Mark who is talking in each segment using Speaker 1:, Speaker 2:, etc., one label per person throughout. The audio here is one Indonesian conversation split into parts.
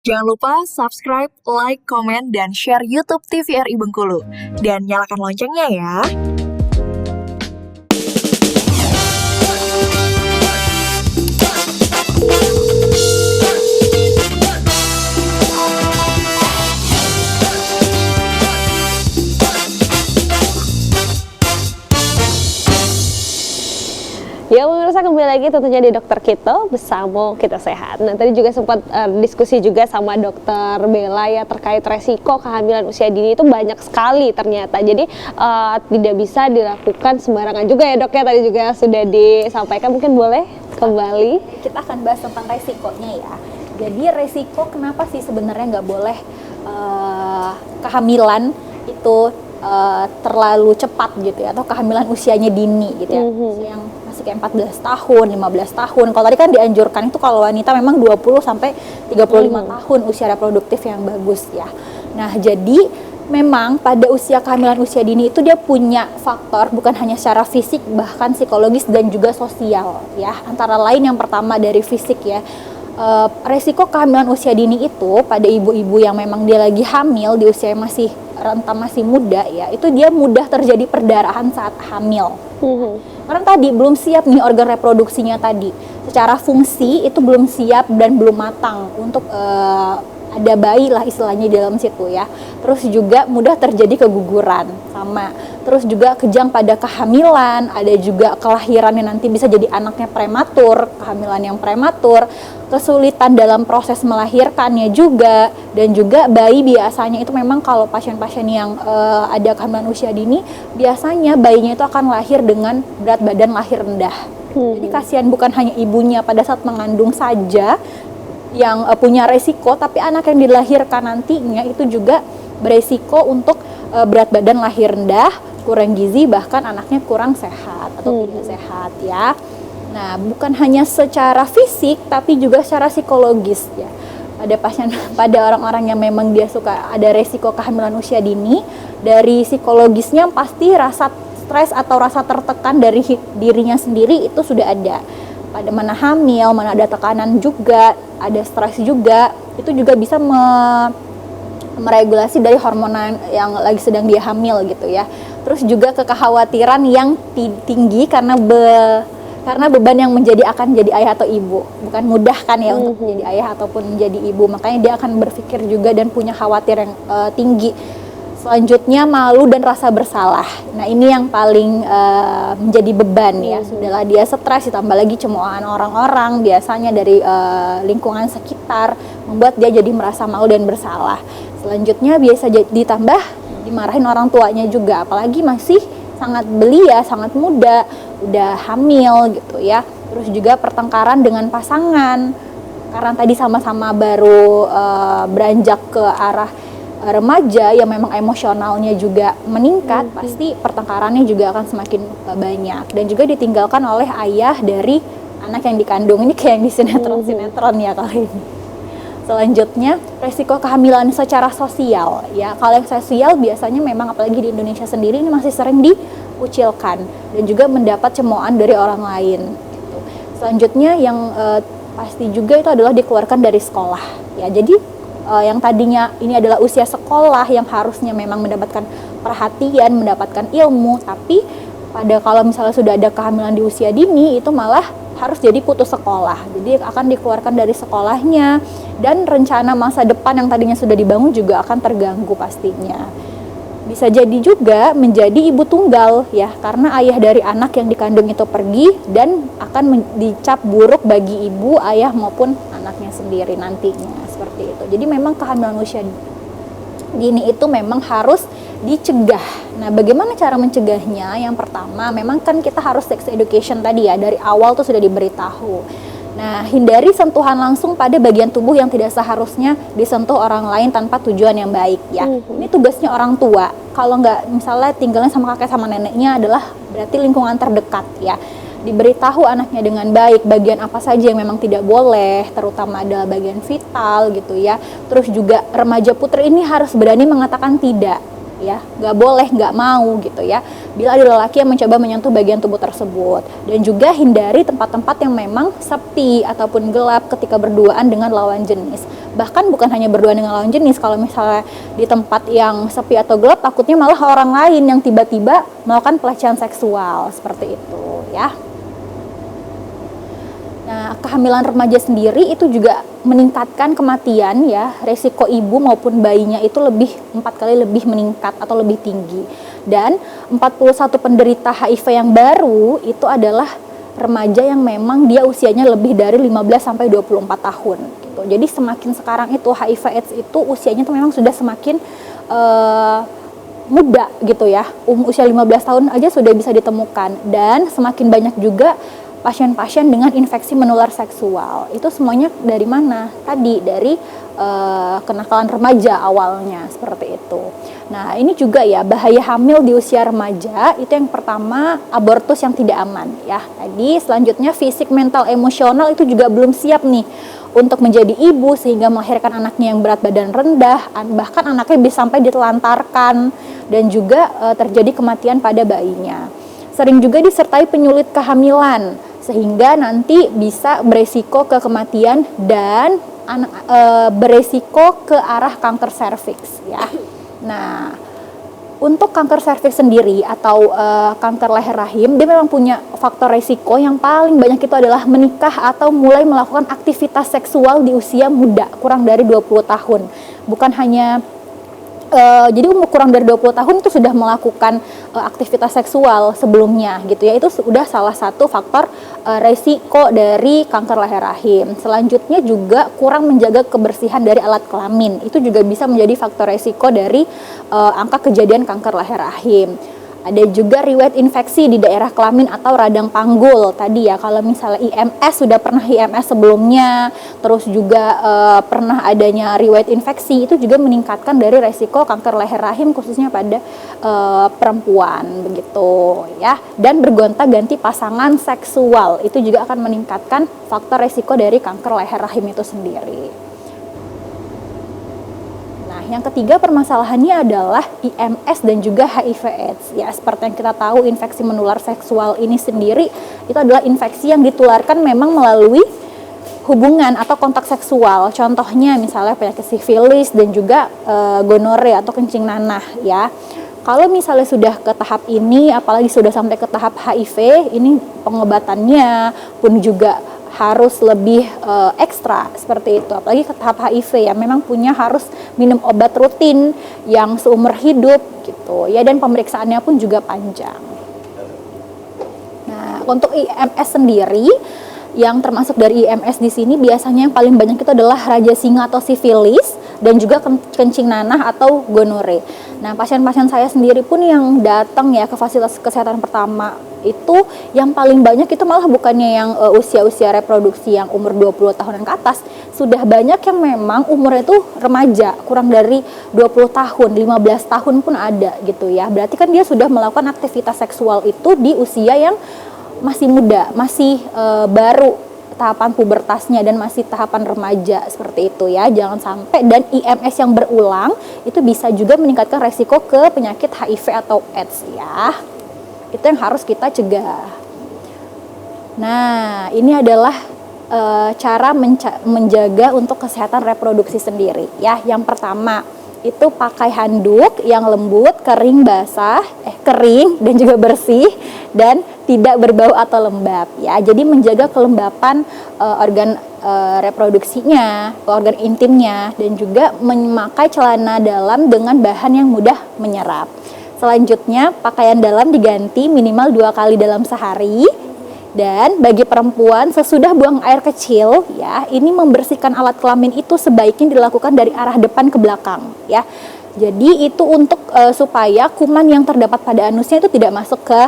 Speaker 1: Jangan lupa subscribe, like, komen, dan share YouTube TVRI Bengkulu. Dan nyalakan loncengnya ya.
Speaker 2: Ya pemirsa, kembali lagi tentunya di Dokter Kito bersama Kita Sehat. Nah tadi juga sempat diskusi juga sama Dokter Bella ya terkait resiko kehamilan usia dini itu banyak sekali ternyata. Jadi tidak bisa dilakukan sembarangan juga ya dok ya, tadi juga sudah disampaikan, mungkin boleh kembali.
Speaker 3: Kita akan bahas tentang resikonya ya. Jadi resiko kenapa sih sebenarnya nggak boleh kehamilan itu terlalu cepat gitu ya, atau kehamilan usianya dini gitu ya, yang masih kayak 14 tahun, 15 tahun. Kalau tadi kan dianjurkan itu kalau wanita memang 20 sampai 35 tahun usia reproduktif yang bagus ya. Nah, jadi memang pada usia kehamilan usia dini itu dia punya faktor bukan hanya secara fisik, bahkan psikologis dan juga sosial ya. Antara lain yang pertama dari fisik ya. Resiko kehamilan usia dini itu pada ibu-ibu yang memang dia lagi hamil di usia yang masih renta masih muda ya, itu dia mudah terjadi perdarahan saat hamil. Karena tadi belum siap nih organ reproduksinya tadi, secara fungsi itu belum siap dan belum matang untuk ada bayi lah istilahnya di dalam situ ya. Terus juga mudah terjadi keguguran sama. Terus juga kejang pada kehamilan, ada juga kelahiran yang nanti bisa jadi anaknya prematur, kehamilan yang prematur, kesulitan dalam proses melahirkannya juga, dan juga bayi biasanya itu memang kalau pasien-pasien yang ada kehamilan usia dini, biasanya bayinya itu akan lahir dengan berat badan lahir rendah. Jadi kasihan bukan hanya ibunya pada saat mengandung saja yang punya resiko, tapi anak yang dilahirkan nantinya itu juga beresiko untuk berat badan lahir rendah, kurang gizi, bahkan anaknya kurang sehat atau tidak sehat ya. Nah, bukan hanya secara fisik tapi juga secara psikologis ya. Pada pasien, pada orang-orang yang memang dia suka ada resiko kehamilan usia dini, dari psikologisnya pasti rasa stres atau rasa tertekan dari dirinya sendiri itu sudah ada. Pada mana hamil, mana ada tekanan juga, ada stres juga, itu juga bisa meregulasi dari hormon yang lagi sedang dia hamil gitu ya. Terus juga kekhawatiran yang tinggi karena beban yang akan menjadi ayah atau ibu. Bukan mudah kan ya untuk menjadi ayah ataupun menjadi ibu, makanya dia akan berpikir juga dan punya khawatir yang tinggi. Selanjutnya malu dan rasa bersalah. Nah ini yang paling menjadi beban ya. Sudahlah dia stres, ditambah lagi cemoohan orang-orang biasanya dari lingkungan sekitar, membuat dia jadi merasa malu dan bersalah. Selanjutnya biasa ditambah dimarahin orang tuanya juga, apalagi masih sangat belia, sangat muda, udah hamil gitu ya. Terus juga pertengkaran dengan pasangan, karena tadi sama-sama baru beranjak ke arah remaja yang memang emosionalnya juga meningkat, pasti pertengkarannya juga akan semakin banyak. Dan juga ditinggalkan oleh ayah dari anak yang dikandung. Ini kayak di sinetron-sinetron ya kali ini. Selanjutnya, resiko kehamilan secara sosial ya. Kalau yang sosial biasanya memang apalagi di Indonesia sendiri ini masih sering dikucilkan dan juga mendapat cemoohan dari orang lain gitu. Selanjutnya yang pasti juga itu adalah dikeluarkan dari sekolah ya. Jadi yang tadinya ini adalah usia sekolah yang harusnya memang mendapatkan perhatian, mendapatkan ilmu, tapi kalau misalnya sudah ada kehamilan di usia dini itu malah harus jadi putus sekolah. Jadi akan dikeluarkan dari sekolahnya, dan rencana masa depan yang tadinya sudah dibangun juga akan terganggu pastinya. Bisa jadi juga menjadi ibu tunggal ya, karena ayah dari anak yang dikandung itu pergi dan akan dicap buruk bagi ibu, ayah maupun anaknya sendiri nantinya, seperti itu. Jadi memang kehamilan usia dini itu memang harus dicegah. Nah, bagaimana cara mencegahnya? Yang pertama, memang kan kita harus sex education tadi ya, dari awal tuh sudah diberitahu. Nah, hindari sentuhan langsung pada bagian tubuh yang tidak seharusnya disentuh orang lain tanpa tujuan yang baik ya. Ini tugasnya orang tua. Kalau nggak misalnya tinggalnya sama kakek sama neneknya adalah berarti lingkungan terdekat ya. Diberitahu anaknya dengan baik bagian apa saja yang memang tidak boleh, terutama adalah bagian vital gitu ya. Terus juga remaja putri ini harus berani mengatakan tidak ya, nggak boleh, nggak mau gitu ya bila ada lelaki yang mencoba menyentuh bagian tubuh tersebut. Dan juga hindari tempat-tempat yang memang sepi ataupun gelap ketika berduaan dengan lawan jenis. Bahkan bukan hanya berduaan dengan lawan jenis, kalau misalnya di tempat yang sepi atau gelap, takutnya malah orang lain yang tiba-tiba melakukan pelecehan seksual seperti itu ya. Nah, kehamilan remaja sendiri itu juga meningkatkan kematian ya, resiko ibu maupun bayinya itu 4 kali lebih meningkat atau lebih tinggi. Dan 41 penderita HIV yang baru itu adalah remaja yang memang dia usianya lebih dari 15 sampai 24 tahun gitu. Jadi semakin sekarang itu HIV AIDS itu usianya itu memang sudah semakin muda gitu ya. Usia 15 tahun aja sudah bisa ditemukan, dan semakin banyak juga pasien-pasien dengan infeksi menular seksual. Itu semuanya dari mana? Tadi dari kenakalan remaja awalnya seperti itu. Nah, ini juga ya bahaya hamil di usia remaja. Itu yang pertama, abortus yang tidak aman ya. Tadi selanjutnya fisik, mental, emosional itu juga belum siap nih untuk menjadi ibu sehingga melahirkan anaknya yang berat badan rendah, bahkan anaknya bisa sampai ditelantarkan, dan juga terjadi kematian pada bayinya. Sering juga disertai penyulit kehamilan, sehingga nanti bisa beresiko ke kematian dan beresiko ke arah kanker serviks ya. Nah, untuk kanker serviks sendiri atau kanker leher rahim, dia memang punya faktor resiko yang paling banyak itu adalah menikah atau mulai melakukan aktivitas seksual di usia muda, kurang dari 20 tahun. Bukan hanya jadi umur kurang dari 20 tahun itu sudah melakukan aktivitas seksual sebelumnya gitu ya. Itu sudah salah satu faktor resiko dari kanker leher rahim. Selanjutnya juga kurang menjaga kebersihan dari alat kelamin. Itu juga bisa menjadi faktor resiko dari angka kejadian kanker leher rahim. Ada juga riwayat infeksi di daerah kelamin atau radang panggul tadi ya. Kalau misalnya IMS, sudah pernah IMS sebelumnya, terus juga pernah adanya riwayat infeksi, itu juga meningkatkan dari resiko kanker leher rahim khususnya pada perempuan begitu ya. Dan bergonta-ganti pasangan seksual itu juga akan meningkatkan faktor resiko dari kanker leher rahim itu sendiri. Yang ketiga permasalahannya adalah IMS dan juga HIV/AIDS. Ya, seperti yang kita tahu, infeksi menular seksual ini sendiri itu adalah infeksi yang ditularkan memang melalui hubungan atau kontak seksual. Contohnya misalnya penyakit sifilis dan juga gonore atau kencing nanah ya. Kalau misalnya sudah ke tahap ini, apalagi sudah sampai ke tahap HIV, ini pengobatannya pun juga harus lebih ekstra seperti itu. Apalagi ke tahap HIV ya, memang harus minum obat rutin yang seumur hidup gitu ya, dan pemeriksaannya pun juga panjang. Nah, untuk IMS sendiri, yang termasuk dari IMS di sini biasanya yang paling banyak itu adalah raja singa atau sifilis, dan juga kencing nanah atau gonore. Nah, pasien-pasien saya sendiri pun yang datang ya ke fasilitas kesehatan pertama itu yang paling banyak itu malah bukannya yang usia-usia reproduksi yang umur 20 tahunan ke atas, sudah banyak yang memang umurnya itu remaja, kurang dari 20 tahun, 15 tahun pun ada gitu ya. Berarti kan dia sudah melakukan aktivitas seksual itu di usia yang masih muda, masih baru tahapan pubertasnya dan masih tahapan remaja seperti itu ya. Jangan sampai, dan IMS yang berulang itu bisa juga meningkatkan resiko ke penyakit HIV atau AIDS ya. Itu yang harus kita cegah. Nah, ini adalah cara menjaga untuk kesehatan reproduksi sendiri ya. Yang pertama itu pakai handuk yang lembut, kering dan juga bersih, dan tidak berbau atau lembab ya. Jadi menjaga kelembapan organ reproduksinya, organ intimnya, dan juga memakai celana dalam dengan bahan yang mudah menyerap. Selanjutnya, pakaian dalam diganti minimal 2 kali dalam sehari. Dan bagi perempuan, sesudah buang air kecil ya, ini membersihkan alat kelamin itu sebaiknya dilakukan dari arah depan ke belakang ya. Jadi itu untuk supaya kuman yang terdapat pada anusnya itu tidak masuk ke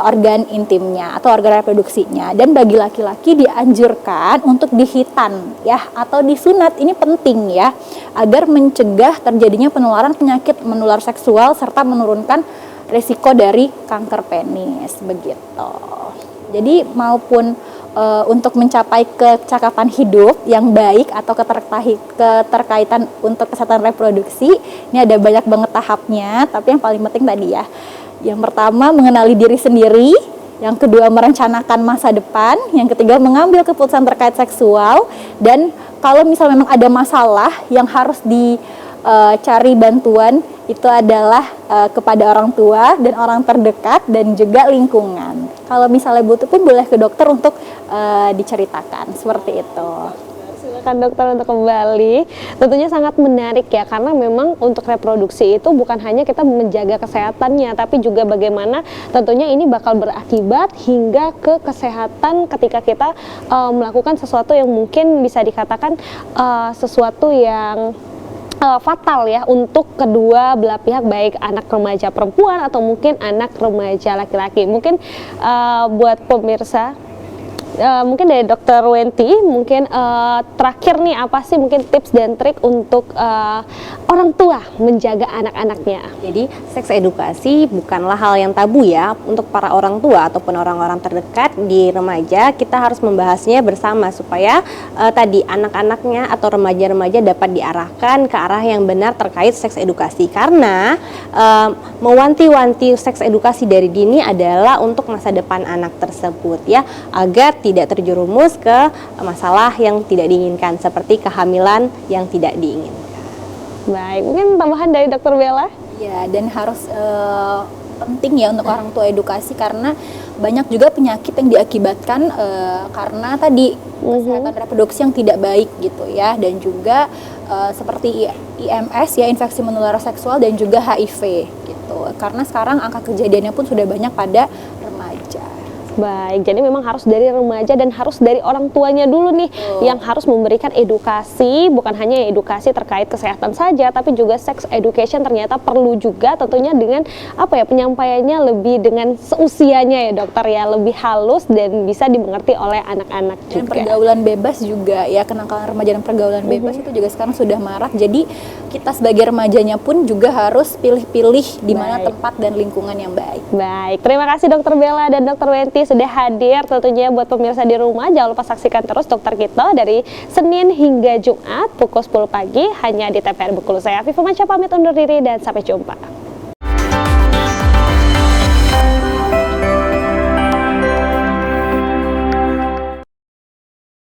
Speaker 3: organ intimnya atau organ reproduksinya. Dan bagi laki-laki dianjurkan untuk dihitan ya, atau disunat. Ini penting ya, agar mencegah terjadinya penularan penyakit menular seksual serta menurunkan risiko dari kanker penis begitu. Jadi maupun untuk mencapai kecakapan hidup yang baik atau keterkaitan untuk kesehatan reproduksi, ini ada banyak banget tahapnya, tapi yang paling penting tadi ya. Yang pertama mengenali diri sendiri, yang kedua merencanakan masa depan, yang ketiga mengambil keputusan terkait seksual, dan kalau misalnya memang ada masalah yang harus dicari bantuan, itu adalah kepada orang tua dan orang terdekat dan juga lingkungan. Kalau misalnya butuh pun boleh ke dokter untuk diceritakan, seperti itu.
Speaker 2: Silakan dokter untuk kembali. Tentunya sangat menarik ya, karena memang untuk reproduksi itu bukan hanya kita menjaga kesehatannya, tapi juga bagaimana tentunya ini bakal berakibat hingga ke kesehatan ketika kita melakukan sesuatu yang mungkin bisa dikatakan sesuatu yang fatal ya untuk kedua belah pihak, baik anak remaja perempuan atau mungkin anak remaja laki-laki. Mungkin buat pemirsa, mungkin dari Dokter Wenti, mungkin terakhir nih apa sih mungkin tips dan trik untuk orang tua menjaga anak-anaknya?
Speaker 4: Jadi seks edukasi bukanlah hal yang tabu ya untuk para orang tua ataupun orang-orang terdekat di remaja. Kita harus membahasnya bersama supaya tadi anak-anaknya atau remaja-remaja dapat diarahkan ke arah yang benar terkait seks edukasi. Karena mewanti-wanti seks edukasi dari dini adalah untuk masa depan anak tersebut ya, agar tidak terjerumus ke masalah yang tidak diinginkan seperti kehamilan yang tidak diinginkan.
Speaker 2: Baik, mungkin tambahan dari Dokter Bella?
Speaker 3: Ya, dan harus penting ya untuk orang tua edukasi, karena banyak juga penyakit yang diakibatkan karena tadi kesehatan reproduksi yang tidak baik gitu ya, dan juga seperti IMS ya, infeksi menular seksual, dan juga HIV gitu. Karena sekarang angka kejadiannya pun sudah banyak pada remaja.
Speaker 2: Baik, jadi memang harus dari remaja dan harus dari orang tuanya dulu nih yang harus memberikan edukasi, bukan hanya edukasi terkait kesehatan saja, tapi juga sex education ternyata perlu juga tentunya dengan apa ya, penyampaiannya lebih dengan seusianya ya dokter ya, lebih halus dan bisa dimengerti oleh anak-anak juga.
Speaker 3: Dan pergaulan bebas juga ya, kenakalan remaja dan pergaulan bebas itu juga sekarang sudah marak. Jadi kita sebagai remajanya pun juga harus pilih-pilih di mana tempat dan lingkungan yang baik.
Speaker 2: Baik, terima kasih Dokter Bella dan Dokter Wenti sudah hadir. Tentunya buat pemirsa di rumah jangan lupa saksikan terus Dokter Kita dari Senin hingga Jumat pukul 10 pagi hanya di TVRI Bengkulu. Saya Viva Manca pamit undur diri dan sampai jumpa.